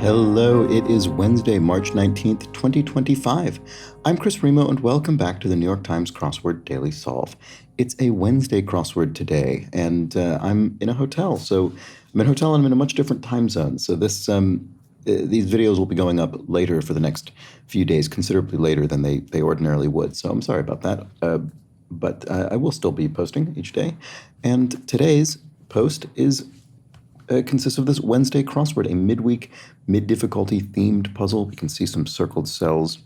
Hello, it is Wednesday, March 19th, 2025. I'm Chris Remo, and welcome back to the New York Times Crossword Daily Solve. It's a Wednesday crossword today, and I'm in a hotel. So I'm in a hotel and I'm in a much different time zone. So these videos will be going up later for the next few days, considerably later than they ordinarily would. So I'm sorry about that. But I will still be posting each day. And today's post consists of this Wednesday crossword, a midweek, mid-difficulty themed puzzle. We can see some circled cells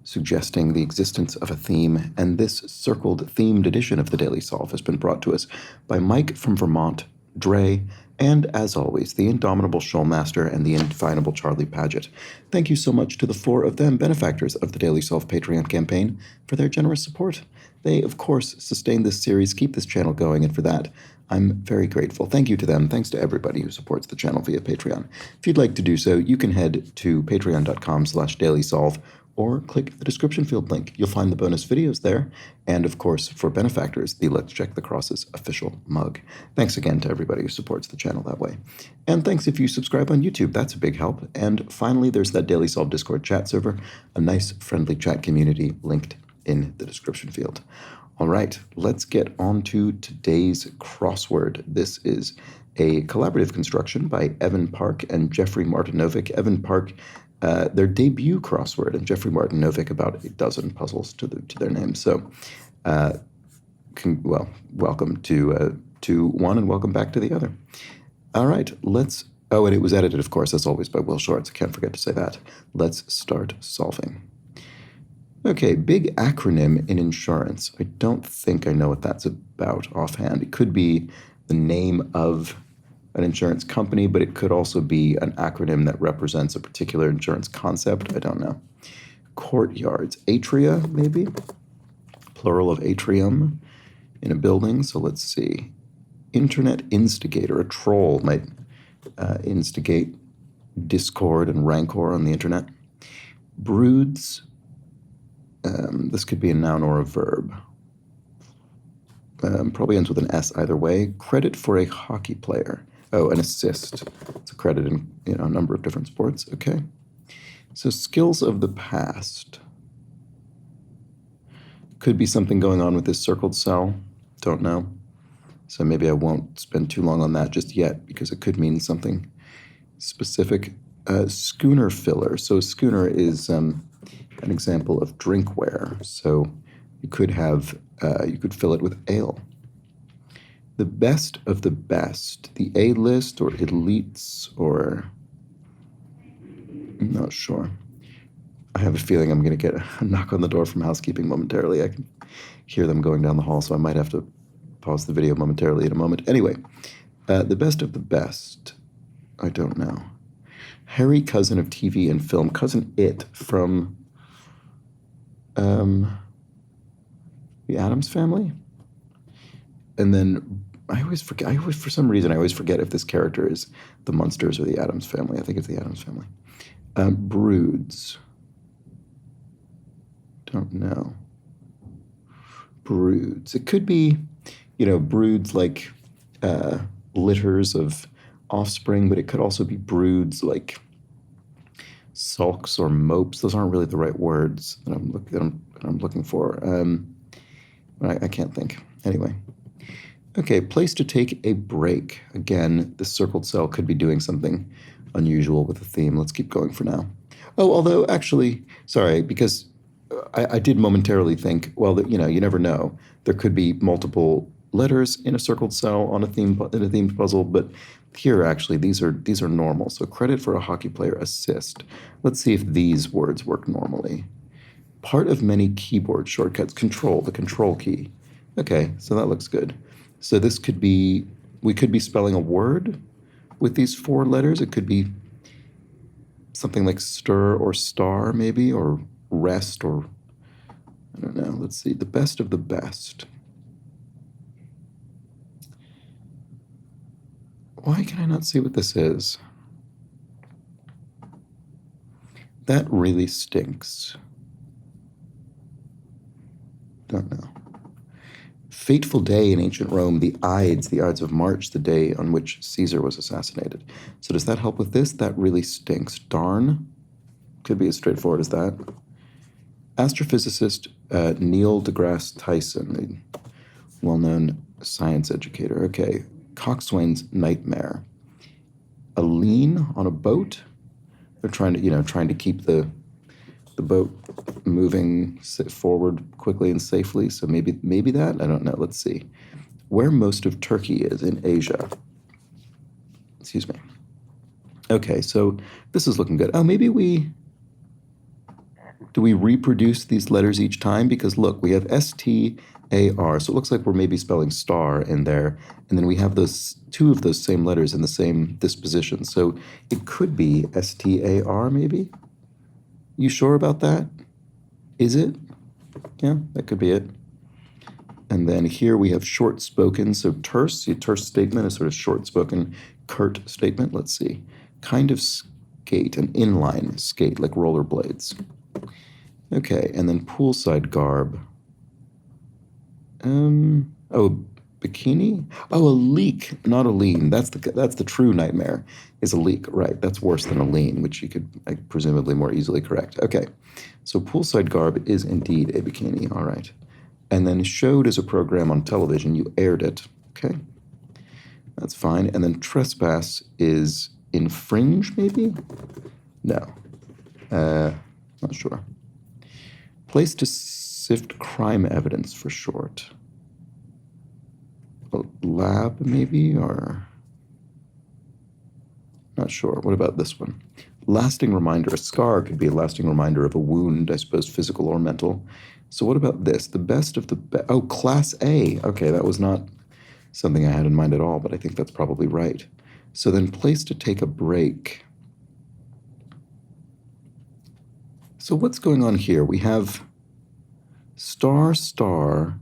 suggesting the existence of a theme, and this circled themed edition of the Daily Solve has been brought to us by Mike from Vermont, Dre, and, as always, the indomitable Shoalmaster and the indefinable Charlie Paget. Thank you so much to the four of them, benefactors of the Daily Solve Patreon campaign, for their generous support. They, of course, sustain this series, keep this channel going, and for that, I'm very grateful. Thank you to them. Thanks to everybody who supports the channel via Patreon. If you'd like to do so, you can head to patreon.com/dailysolve or click the description field link. You'll find the bonus videos there. And of course, for benefactors, the Let's Check the Crosses official mug. Thanks again to everybody who supports the channel that way. And thanks if you subscribe on YouTube. That's a big help. And finally, there's that Daily Solve Discord chat server, a nice, friendly chat community linked in the description field. All right, let's get on to today's crossword. This is a collaborative construction by Evan Park and Jeffrey Martinovic. Evan Park, their debut crossword, and Jeffrey Martinovic about a dozen puzzles to their name. So, welcome to one and welcome back to the other. All right, oh, and it was edited, of course, as always, by Will Shorts. I can't forget to say that. Let's start solving. Okay, big acronym in insurance. I don't think I know what that's about offhand. It could be the name of an insurance company, but it could also be an acronym that represents a particular insurance concept. I don't know. Courtyards. Atria, maybe? Plural of atrium in a building. So let's see. Internet instigator. A troll might instigate discord and rancor on the internet. Broods. This could be a noun or a verb. Probably ends with an S either way. Credit for a hockey player. Oh, an assist. It's a credit in a number of different sports. Okay. So skills of the past. Could be something going on with this circled cell. Don't know. So maybe I won't spend too long on that just yet because it could mean something specific. Schooner filler. So schooner is an example of drinkware. So you could fill it with ale. The best of the best, the A-list or elites or, I'm not sure. I have a feeling I'm going to get a knock on the door from housekeeping momentarily. I can hear them going down the hall, so I might have to pause the video momentarily in a moment. Anyway, the best of the best, I don't know. Hairy cousin of TV and film, Cousin It from the Addams Family. And then I always forget, for some reason, I always forget if this character is the Munsters or the Addams Family. I think it's the Addams Family. Broods. Don't know. Broods. It could be, broods like litters of offspring, but it could also be broods like sulks or mopes. Those aren't really the right words that I'm looking for. I can't think. Anyway. Okay, place to take a break. Again, the circled cell could be doing something unusual with the theme. Let's keep going for now. Oh, although actually, sorry, because I did momentarily think, well, you never know. There could be multiple letters in a circled cell in a themed puzzle, but here actually these are normal. So credit for a hockey player assist. Let's see if these words work normally. Part of many keyboard shortcuts. Control, the control key. Okay, so that looks good. So this could be, we could be spelling a word with these four letters. It could be something like stir or star maybe, or rest, or I don't know. Let's see, the best of the best. Why can I not see what this is? That really stinks. Don't know. Fateful day in ancient Rome, the Ides of March, the day on which Caesar was assassinated. So does that help with this? That really stinks. Darn. Could be as straightforward as that. Astrophysicist Neil deGrasse Tyson, a well-known science educator. Okay, Coxswain's nightmare. A lean on a boat. They're trying to keep the boat moving forward quickly and safely. So maybe that, I don't know. Let's see. Where most of Turkey is in Asia. Excuse me. Okay, so this is looking good. Oh, maybe do we reproduce these letters each time? Because look, we have STAR, so it looks like we're maybe spelling star in there, and then we have those two of those same letters in the same disposition. So it could be STAR, maybe? You sure about that? Is it? Yeah, that could be it. And then here we have short spoken, so terse. A terse statement, a sort of short spoken, curt statement. Let's see. Kind of skate, an inline skate, like rollerblades. Okay, and then poolside garb. Oh, bikini? Oh, a leak, not a lean. That's the true nightmare, is a leak, right? That's worse than a lean, which you could presumably more easily correct. Okay, so poolside garb is indeed a bikini, all right. And then showed as a program on television, you aired it, okay? That's fine. And then trespass is infringe, maybe? No, not sure. Place to sift crime evidence for short. A lab, maybe, or not sure. What about this one? Lasting reminder. A scar could be a lasting reminder of a wound, I suppose, physical or mental. So what about this? The best of the best. Oh, Class A. Okay, that was not something I had in mind at all, but I think that's probably right. So then place to take a break. So what's going on here? We have star, star.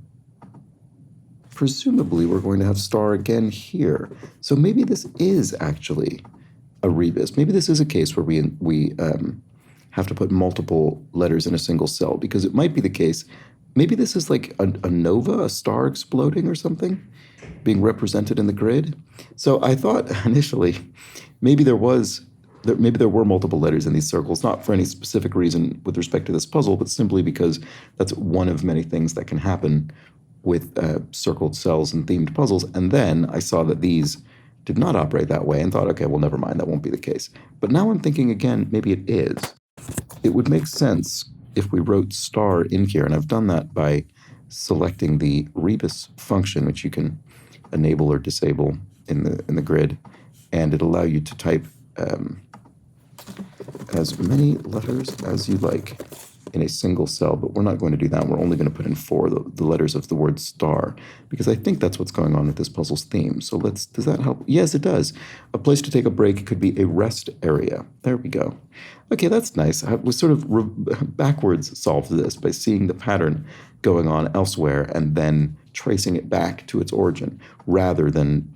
Presumably we're going to have star again here. So maybe this is actually a rebus. Maybe this is a case where we have to put multiple letters in a single cell, because it might be the case. Maybe this is like a nova, a star exploding or something, being represented in the grid. So I thought initially maybe there were multiple letters in these circles, not for any specific reason with respect to this puzzle, but simply because that's one of many things that can happen with circled cells and themed puzzles. And then I saw that these did not operate that way and thought, okay, well, never mind, that won't be the case. But now I'm thinking again, maybe it is. It would make sense if we wrote star in here, and I've done that by selecting the rebus function, which you can enable or disable in the grid, and it'll allow you to type as many letters as you like in a single cell, but we're not going to do that. We're only going to put in the letters of the word star, because I think that's what's going on with this puzzle's theme. So does that help? Yes, it does. A place to take a break could be a rest area. There we go. Okay, that's nice. We sort of backwards solved this by seeing the pattern going on elsewhere and then tracing it back to its origin, rather than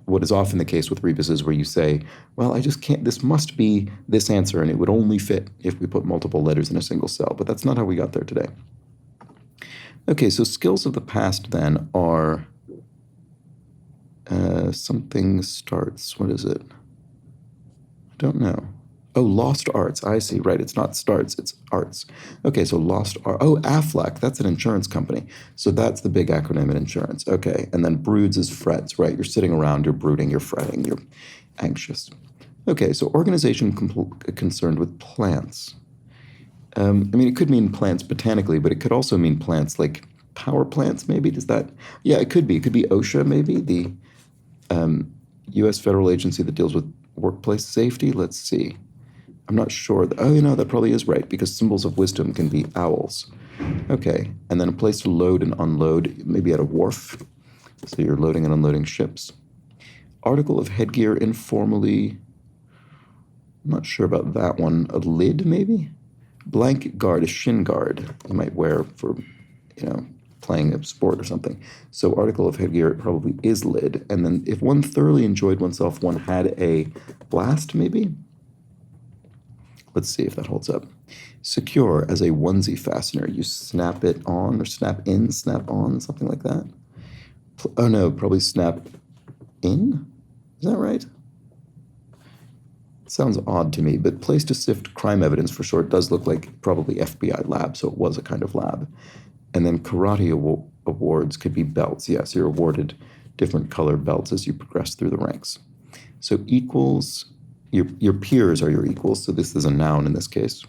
what is often the case with rebuses, where you say, well, I just can't, this must be this answer, and it would only fit if we put multiple letters in a single cell. But that's not how we got there today. Okay, so skills of the past then are something starts. What is it? I don't know. Oh, lost arts. I see. Right. It's not starts. It's arts. Okay. So lost art. Oh, Aflac. That's an insurance company. So that's the big acronym in insurance. Okay. And then broods is frets, right? You're sitting around, you're brooding, you're fretting, you're anxious. Okay. So organization concerned with plants. I mean, it could mean plants botanically, but it could also mean plants like power plants, maybe. Does that? Yeah, it could be. It could be OSHA, maybe, the U.S. federal agency that deals with workplace safety. Let's see. I'm not sure. Oh, that probably is right, because symbols of wisdom can be owls. Okay, and then a place to load and unload, maybe at a wharf. So you're loading and unloading ships. Article of headgear informally. I'm not sure about that one. A lid, maybe? Blank guard, a shin guard you might wear for, playing a sport or something. So article of headgear, it probably is lid. And then if one thoroughly enjoyed oneself, one had a blast, maybe? Let's see if that holds up. Secure as a onesie fastener. You snap it on or snap in, snap on, something like that. Oh no, probably snap in? Is that right? Sounds odd to me, but place to sift crime evidence for short does look like probably FBI lab, so it was a kind of lab. And then karate awards could be belts. Yes, you're awarded different color belts as you progress through the ranks. So equals, your peers are your equals, so this is a noun in this case.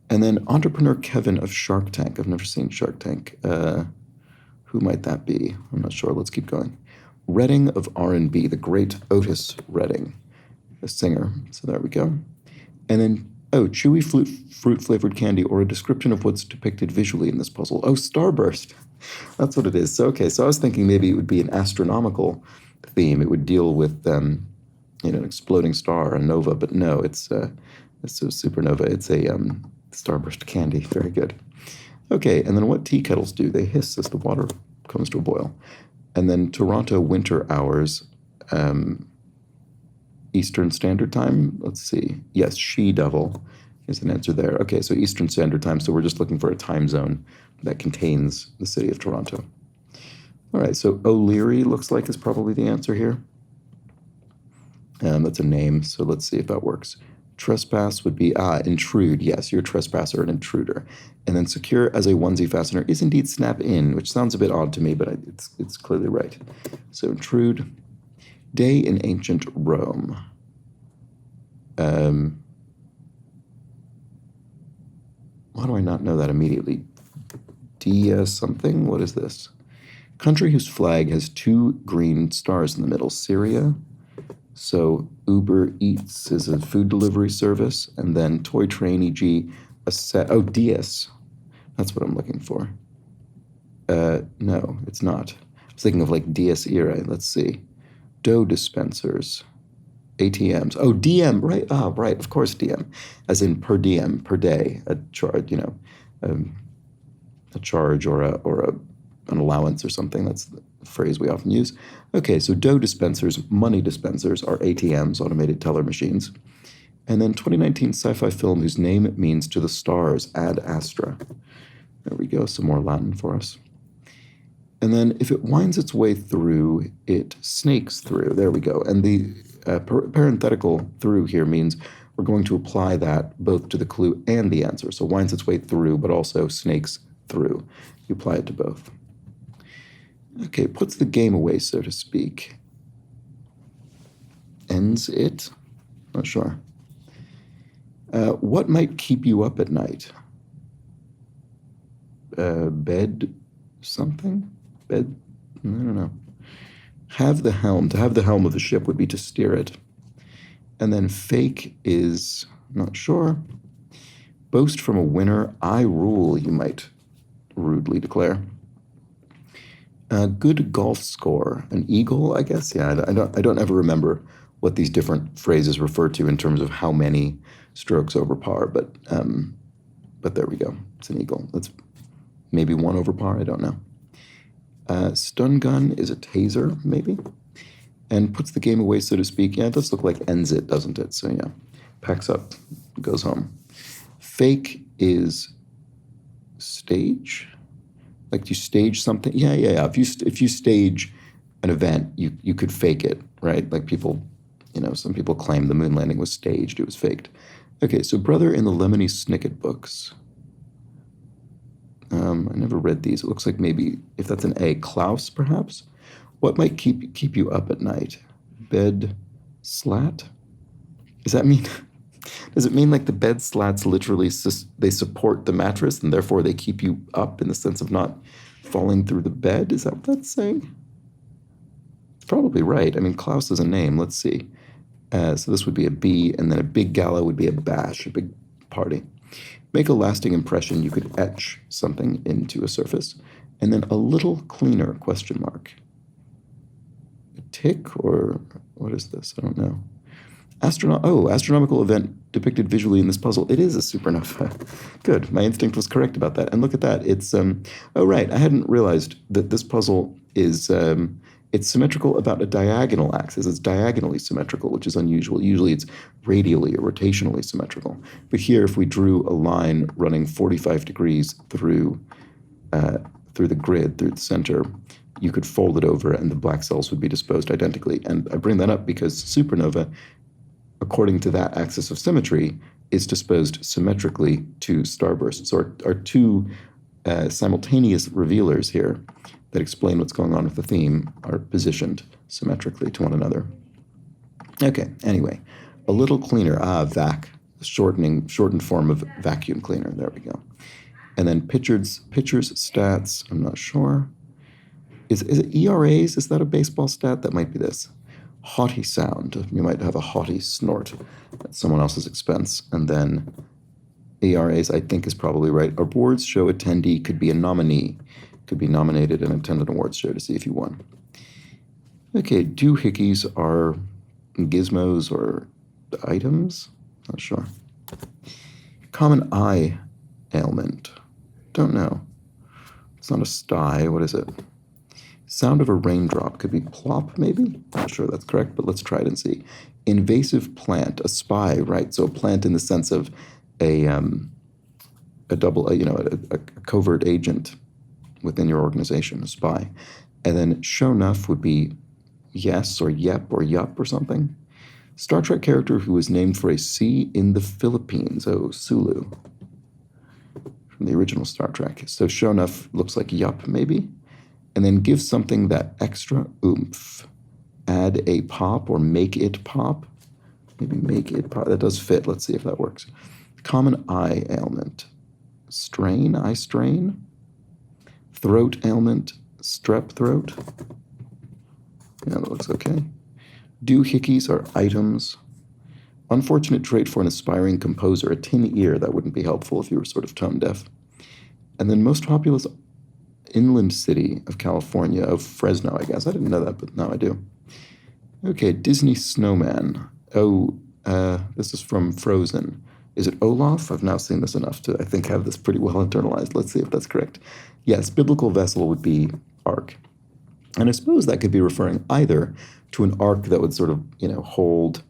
And then entrepreneur Kevin of Shark Tank. I've never seen Shark Tank. Who might that be? I'm not sure. Let's keep going. Redding of R&B, the great Otis Redding, a singer. So there we go. And then, chewy fruit-flavored candy, or a description of what's depicted visually in this puzzle. Oh, starburst. That's what it is. So, okay, so I was thinking maybe it would be an astronomical theme. It would deal with, an exploding star, a nova, but no, it's a supernova. It's a starburst candy. Very good. Okay, and then what tea kettles do? They hiss as the water comes to a boil. And then Toronto winter hours, Eastern Standard Time. Let's see. Yes, she-devil is an answer there. Okay, so Eastern Standard Time. So we're just looking for a time zone that contains the city of Toronto. All right, so O'Leary looks like is probably the answer here. That's a name, so let's see if that works. Trespass would be, intrude. Yes, you're a trespasser, an intruder. And then secure as a onesie fastener is indeed snap in, which sounds a bit odd to me, but it's clearly right. So intrude. Day in ancient Rome. Why do I not know that immediately? Dia something? What is this? Country whose flag has 2 green stars in the middle. Syria. So Uber Eats is a food delivery service. And then Toy Train, e.g. Dias. That's what I'm looking for. No, it's not. I was thinking of like Dias Irae. Let's see. Dough dispensers. ATMs. Oh, DM, right. Right. Of course, DM. As in per diem, per day, a charge, a charge or an allowance or something. That's the phrase we often use. Okay, so dough dispensers, money dispensers are ATMs, automated teller machines. And then 2019 sci-fi film whose name it means to the stars, Ad Astra. There we go, some more Latin for us. And then if it winds its way through, it snakes through. There we go. And the parenthetical through here means we're going to apply that both to the clue and the answer. So winds its way through, but also snakes through. You apply it to both. Okay, puts the game away, so to speak. Ends it? Not sure. What might keep you up at night? Bed something? Bed? I don't know. Have the helm. To have the helm of the ship would be to steer it. And then fake is, not sure. Boast from a winner. I rule, you might rudely declare. Good golf score. An eagle, I guess. Yeah, I don't ever remember what these different phrases refer to in terms of how many strokes over par, but there we go. It's an eagle. That's maybe 1 over par. I don't know. Stun gun is a taser, maybe, and puts the game away, so to speak. Yeah, it does look like ends it, doesn't it? So yeah, packs up, goes home. Fake is stage. Like you stage something. Yeah. If you stage an event, you could fake it, right? Like people, some people claim the moon landing was staged. It was faked. Okay, so Brother in the Lemony Snicket books. I never read these. It looks like maybe, if that's an A, Klaus, perhaps? What might keep you up at night? Bed slat? Does it mean like the bed slats literally, they support the mattress and therefore they keep you up in the sense of not falling through the bed? Is that what that's saying? It's probably right. I mean, Klaus is a name. Let's see. So this would be a B, and then a big gala would be a bash, a big party. Make a lasting impression. You could etch something into a surface. And then a little cleaner, question mark. A tick, or what is this? I don't know. Astronomical event depicted visually in this puzzle. It is a supernova. Good. My instinct was correct about that. And look at that. It's, right. I hadn't realized that this puzzle is, it's symmetrical about a diagonal axis. It's diagonally symmetrical, which is unusual. Usually it's radially or rotationally symmetrical. But here, if we drew a line running 45 degrees through the grid, through the center, you could fold it over and the black cells would be disposed identically. And I bring that up because supernova, according to that axis of symmetry, is disposed symmetrically to starbursts. So our two simultaneous revealers here that explain what's going on with the theme are positioned symmetrically to one another. Okay, anyway, a little cleaner. VAC, shortened form of vacuum cleaner. There we go. And then pitchers stats, I'm not sure. Is it ERAs? Is that a baseball stat? That might be this. Haughty sound. You might have a haughty snort at someone else's expense. And then ERAs, I think, is probably right. Awards show attendee could be a nominee, could be nominated and attend an awards show to see if you won. Okay, doohickeys are gizmos or items? Not sure. Common eye ailment. Don't know. It's not a sty. What is it? Sound of a raindrop. Could be plop, maybe? Not sure that's correct, but let's try it and see. Invasive plant. A spy, right? So a plant in the sense of a covert agent within your organization, a spy. And then show enough would be yes or yep or yup or something. Star Trek character who was named for a sea in the Philippines. Oh, Sulu. From the original Star Trek. So show enough looks like yup, maybe. And then give something that extra oomph. Add a pop or make it pop. Maybe make it pop. That does fit. Let's see if that works. Common eye ailment. Strain, eye strain. Throat ailment, strep throat. Yeah, that looks okay. Doohickeys are items. Unfortunate trait for an aspiring composer, a tin ear. That wouldn't be helpful if you were sort of tone deaf. And then most populous inland city of California, of Fresno, I guess. I didn't know that, but now I do. Okay, Disney snowman. Oh, this is from Frozen. Is it Olaf? I've now seen this enough to, I think, have this pretty well internalized. Let's see if that's correct. Yes, biblical vessel would be ark. And I suppose that could be referring either to an ark that would sort of, hold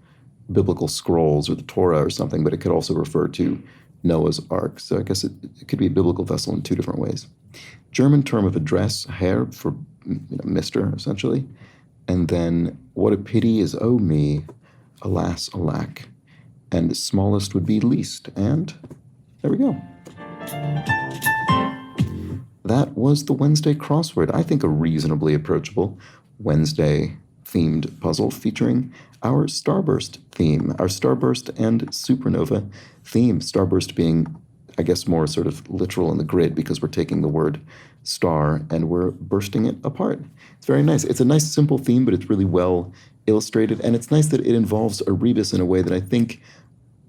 biblical scrolls or the Torah or something, but it could also refer to Noah's ark. So I guess it could be a biblical vessel in two different ways. German term of address, Herr, for Mr., essentially. And then what a pity is, oh me, alas, alack. And smallest would be least. And there we go. That was the Wednesday crossword. I think a reasonably approachable Wednesday-themed puzzle featuring our starburst theme, our starburst and supernova theme. Starburst being, I guess, more sort of literal in the grid because we're taking the word star and we're bursting it apart. It's very nice. It's a nice, simple theme, but it's really well illustrated. And it's nice that it involves a rebus in a way that I think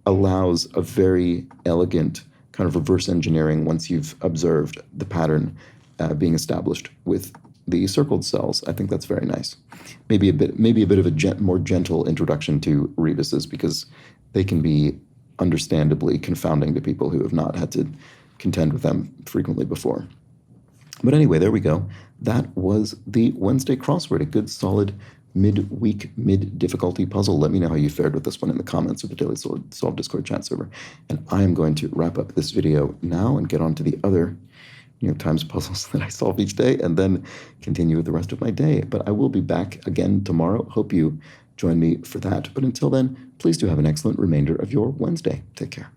allows a very elegant kind of reverse engineering once you've observed the pattern being established with the circled cells. I think that's very nice. Maybe a bit of a more gentle introduction to rebuses because they can be understandably confounding to people who have not had to contend with them frequently before. But anyway, there we go. That was the Wednesday crossword, a good solid mid-week, mid-difficulty puzzle. Let me know how you fared with this one in the comments of the Daily Solve Discord chat server. And I am going to wrap up this video now and get on to the other New York Times puzzles that I solve each day and then continue with the rest of my day. But I will be back again tomorrow. Hope you join me for that. But until then, please do have an excellent remainder of your Wednesday. Take care.